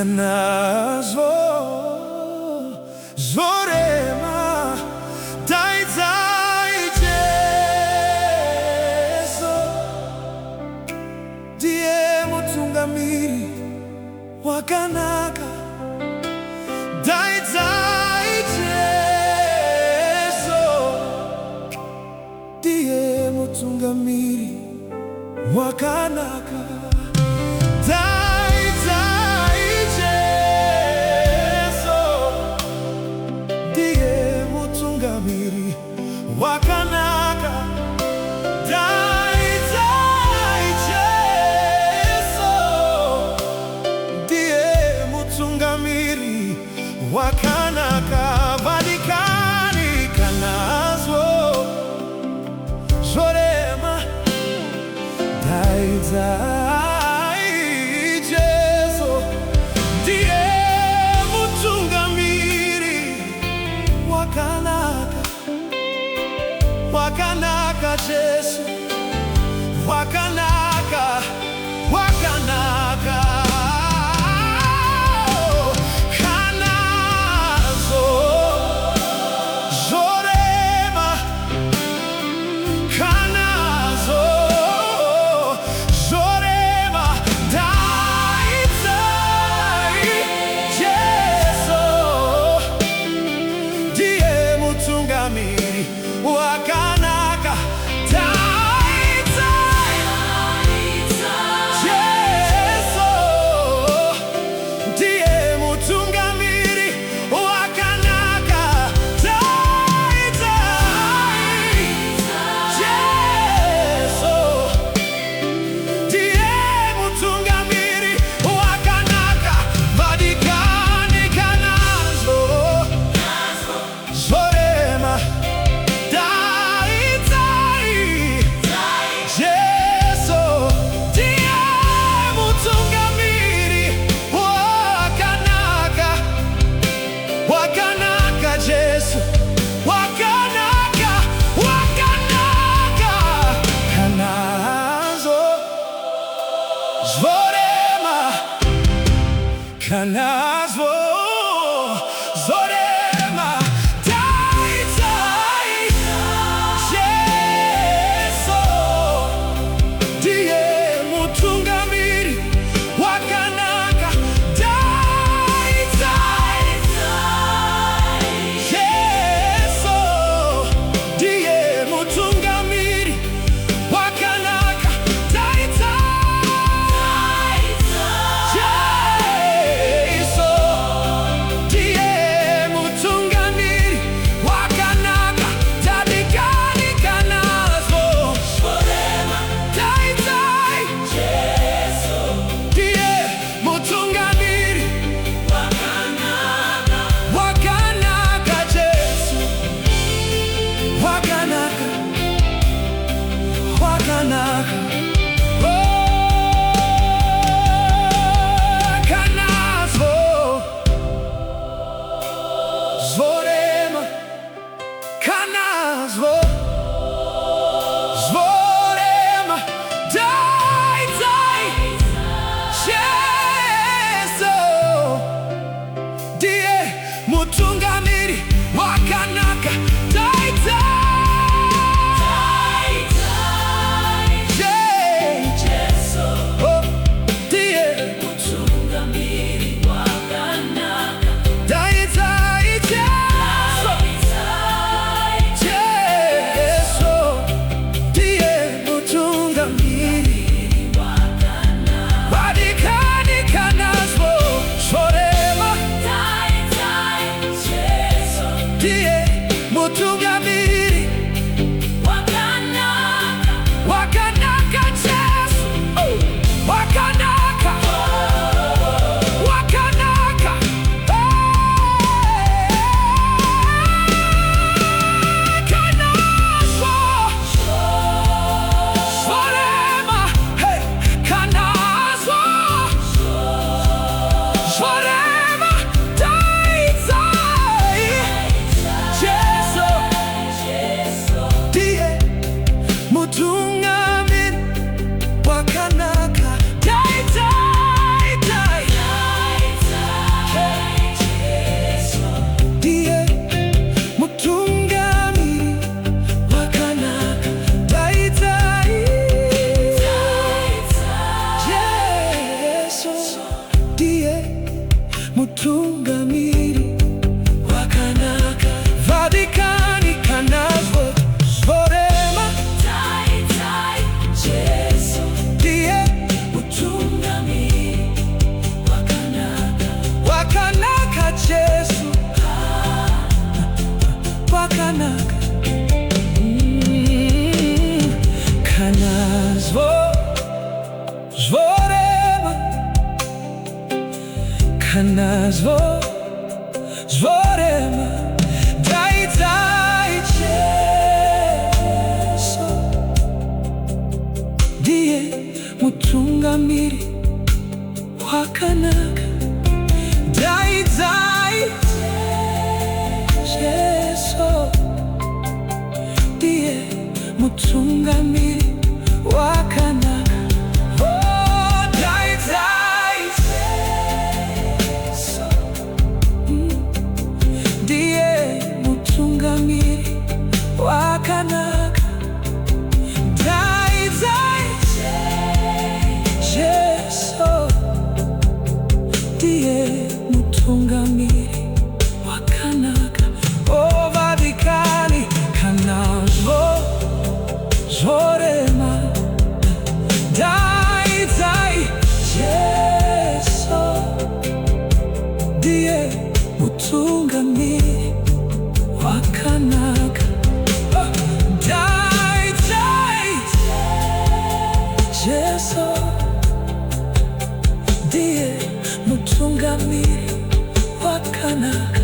kanazvo zorema daidzai Jesu ndiye mutungamiri wakanaka daidzai Jesu ndiye mutungamiri wakanaka wakanaka daidzai Jesu ndiye mutungamiri wakanaka valikani kanazvo zorema daidzai Jesu ndiye mutungamiri wakanaka wakanaka Jesu wakanaka wakanaka kanazo zorema kanazo zorema daidzai Jesu ndiye mutungamiri wakanaka daidzai Jesu ndiye mutungamiri wakanaka daidzai Jesu ndiye mutungamiri wakanaka vadikani kanazo zorema Jesu wakanaka wakanaka kanazo zorema kanazo zorema daidzai Jesu ndiye mutungamiri wakanaka mutungamiri wakanaka vadikani kanazvo zvorema Jesu ndiye mutungamiri wakanaka Jesu wakanaka kanazvo zvorema kanazvo zvorema daidzai Jesu ndiye mutungamiri wakanaka daidzai Jesu ndiye mutungamiri wakanaka. Oh, daidzai Jesu ndiye mutungamiri wakanaka. Daidzai Jesu ndiye mutungamiri wakanaka. Oh, vadikani kanazvo zvorema daidzai Jesu ndiye mutungamiri wakanaka. Daidzai Jesu ndiye mutungamiri wakanaka.